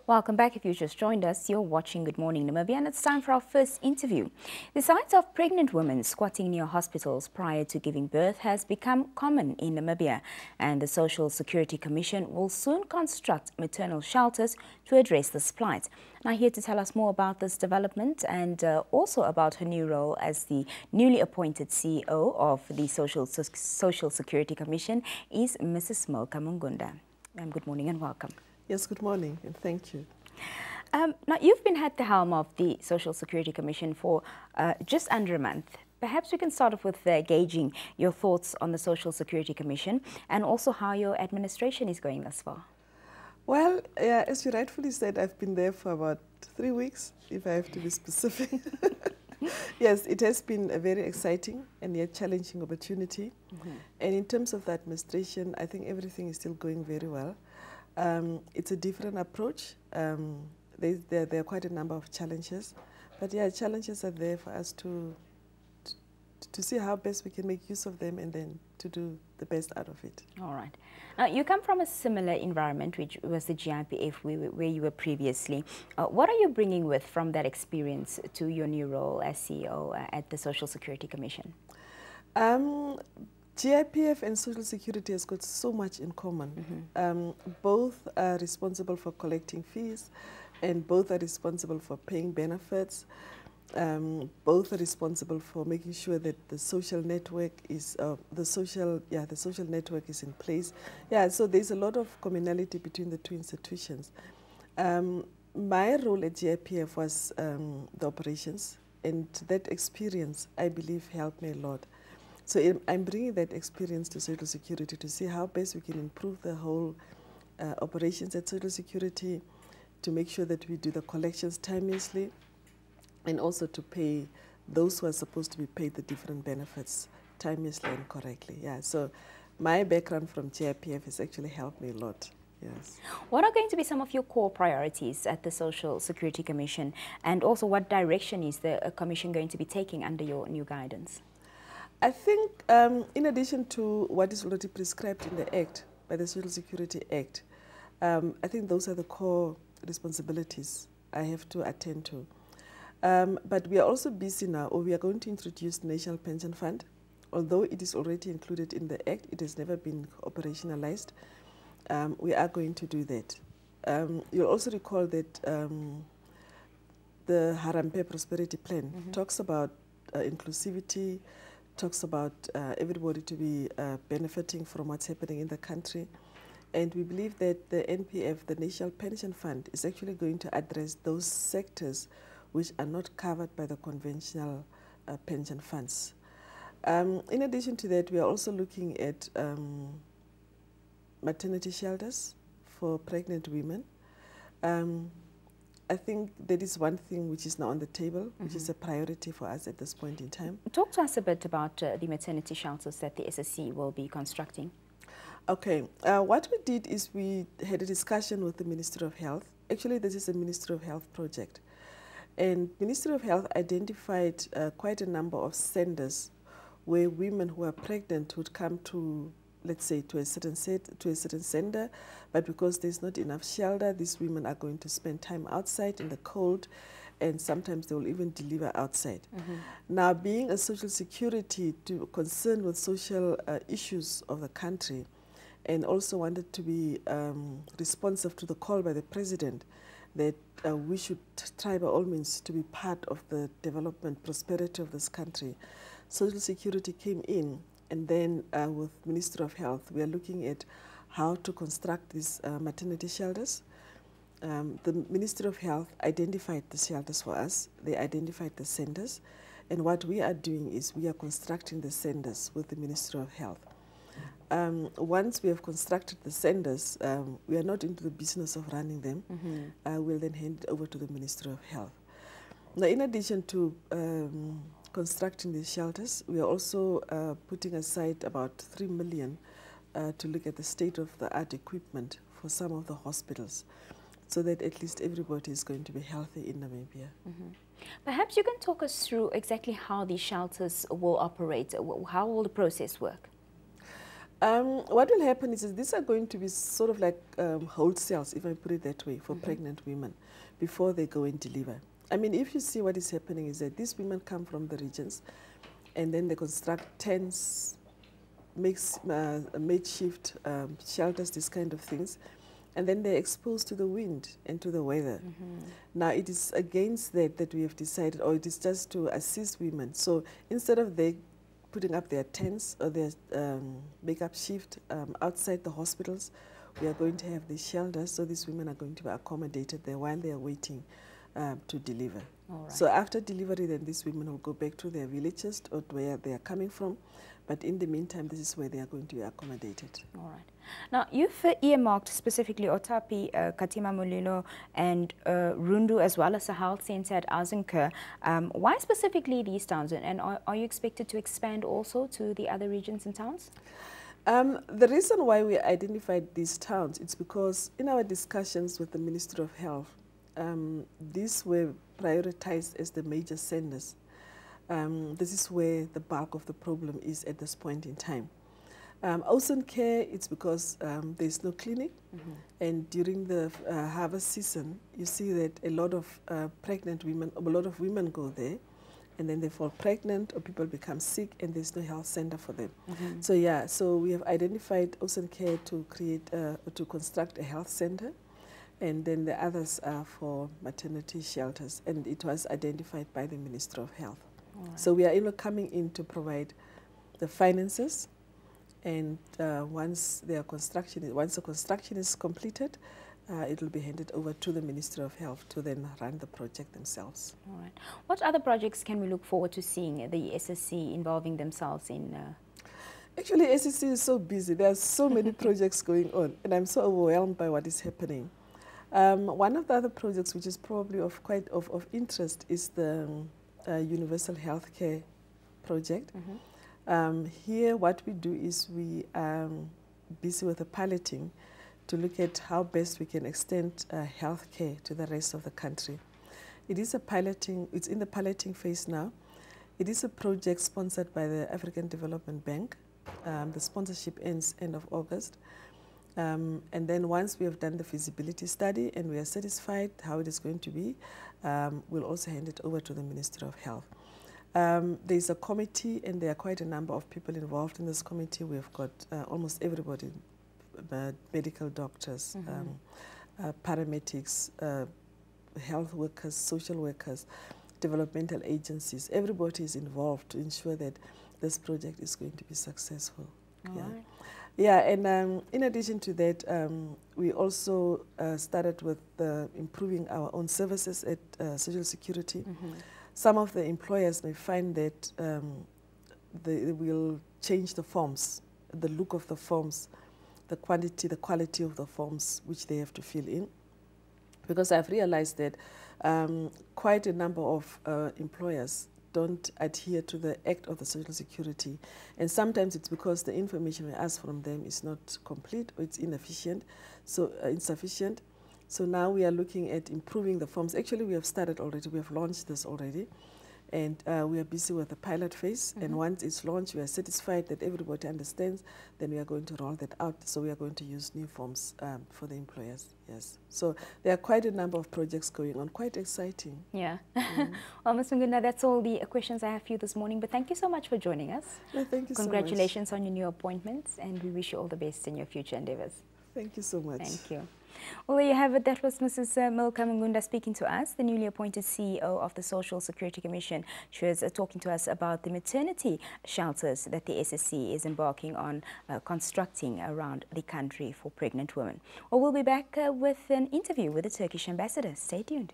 Welcome back. If you just joined us, you're watching Good Morning Namibia, and it's time for our first interview. The sight of pregnant women squatting near hospitals prior to giving birth has become common in Namibia, and the Social Security Commission will soon construct maternal shelters to address this plight. Now, here to tell us more about this development and also about her new role as the newly appointed CEO of the Social Security Commission is Mrs. Milka Mungunda. Good morning and welcome. Yes, good morning, and thank you. Now, you've been at the helm of the Social Security Commission for just under a month. Perhaps we can start off with gauging your thoughts on the Social Security Commission and also how your administration is going thus far. Well, as you rightfully said, I've been there for about 3 weeks, if I have to be specific. Yes, it has been a very exciting and yet challenging opportunity. And in terms of the administration, I think everything is still going very well. It's a different approach. There are quite a number of challenges, but yeah, challenges are there for us to see how best we can make use of them and then to do the best out of it. All right. Now, you come from a similar environment, which was the GIPF where you were previously. What are you bringing with from that experience to your new role as CEO at the Social Security Commission? GIPF and Social Security has got so much in common. Both are responsible for collecting fees, and both are responsible for paying benefits. Both are responsible for making sure that the social network is the social network is in place. Yeah, so there's a lot of commonality between the two institutions. My role at GIPF was the operations, and that experience, I believe, helped me a lot. So I'm bringing that experience to Social Security to see how best we can improve the whole operations at Social Security, to make sure that we do the collections timelessly, and also to pay those who are supposed to be paid the different benefits timelessly and correctly. Yeah, so my background from GIPF has actually helped me a lot. Yes. What are going to be some of your core priorities at the Social Security Commission, and also what direction is the Commission going to be taking under your new guidance? I think in addition to what is already prescribed in the Act, by the Social Security Act, I think those are the core responsibilities I have to attend to. But we are also busy now, or we are going to introduce the National Pension Fund. Although it is already included in the Act, it has never been operationalized. We are going to do that. You'll also recall that the Haraphe Prosperity Plan talks about inclusivity, talks about everybody to be benefiting from what's happening in the country. And we believe that the NPF, the National Pension Fund, is actually going to address those sectors which are not covered by the conventional pension funds. In addition to that, we are also looking at maternity shelters for pregnant women. I think that is one thing which is now on the table, which is a priority for us at this point in time. Talk to us a bit about the maternity shelters that the SSC will be constructing. Okay, what we did is we had a discussion with the Ministry of Health. Actually, this is a Ministry of Health project. And Ministry of Health identified quite a number of centers where women who are pregnant would come to, let's say, to a certain center, but because there's not enough shelter, these women are going to spend time outside in the cold, and sometimes they will even deliver outside. Now, being a Social Security concerned with social issues of the country, and also wanted to be responsive to the call by the President that we should try by all means to be part of the development, prosperity of this country, Social Security came in. And then with Ministry of Health, we are looking at how to construct these maternity shelters. The Ministry of Health identified the shelters for us. They identified the centers. And what we are doing is we are constructing the centers with the Ministry of Health. Once we have constructed the centers, we are not into the business of running them. We'll then hand it over to the Ministry of Health. Now, in addition to constructing these shelters, we are also putting aside about 3 million to look at the state-of-the-art equipment for some of the hospitals, so that at least everybody is going to be healthy in Namibia. Perhaps you can talk us through exactly how these shelters will operate. How will the process work? What will happen is these are going to be sort of like hold cells, if I put it that way, for pregnant women before they go and deliver. I mean, if you see what is happening is that these women come from the regions and then they construct tents, makeshift shelters, these kind of things, and then they're exposed to the wind and to the weather. Now, it is against that we have decided, or it is just to assist women. So instead of they putting up their tents or their makeup shift outside the hospitals, we are going to have these shelters, so these women are going to be accommodated there while they are waiting to deliver. Right. So after delivery, then these women will go back to their villages or where they are coming from. But in the meantime, this is where they are going to be accommodated. All right. Now, you've earmarked specifically Otapi, Katima Mulilo, and Rundu, as well as a health center at Azinker. Why specifically these towns? And are you expected to expand also to the other regions and towns? The reason why we identified these towns is because in our discussions with the Ministry of Health, these were prioritized as the major centers. This is where the bulk of the problem is at this point in time. Ocean care, it's because there's no clinic, and during the harvest season, you see that a lot of pregnant women, a lot of women go there, and then they fall pregnant or people become sick, and there's no health center for them. So yeah, so we have identified Ocean care to create, to construct a health center, and then the others are for maternity shelters, and it was identified by the Minister of Health. Right. So we are coming in to provide the finances, and once the construction is completed, it will be handed over to the Ministry of Health to then run the project themselves. All right. What other projects can we look forward to seeing the SSC involving themselves in? Actually, SSC is so busy. There are so many projects going on, and I'm so overwhelmed by what is happening. One of the other projects, which is probably of interest, is the Universal Healthcare Project. Here, what we do is we are busy with the piloting to look at how best we can extend healthcare to the rest of the country. It is it's in the piloting phase now. It is a project sponsored by the African Development Bank. The sponsorship ends end of August. And then once we have done the feasibility study and we are satisfied how it is going to be, we'll also hand it over to the Ministry of Health. There's a committee, and there are quite a number of people involved in this committee. We've got almost everybody, medical doctors, paramedics, health workers, social workers, developmental agencies. Everybody is involved to ensure that this project is going to be successful. Right. Yeah, and in addition to that, we also started with improving our own services at Social Security. Some of the employers may find that they will change the forms, the look of the forms, the quality of the forms which they have to fill in. Because I've realized that quite a number of employers don't adhere to the Act of the Social Security. And sometimes it's because the information we ask from them is not complete or it's insufficient. So now we are looking at improving the forms. Actually, we have started already. We have launched this already. And we are busy with the pilot phase. And once it's launched, we are satisfied that everybody understands, then we are going to roll that out. So we are going to use new forms for the employers, yes. So there are quite a number of projects going on, quite exciting. Yeah. Well, Ms. Mungunda, that's all the questions I have for you this morning. But thank you so much for joining us. No, thank you so much. Congratulations on your new appointments, and we wish you all the best in your future endeavors. Thank you so much. Thank you. Well, there you have it. That was Mrs. Milka Mungunda speaking to us, the newly appointed CEO of the Social Security Commission. She was talking to us about the maternity shelters that the SSC is embarking on constructing around the country for pregnant women. Well, we'll be back with an interview with the Turkish ambassador. Stay tuned.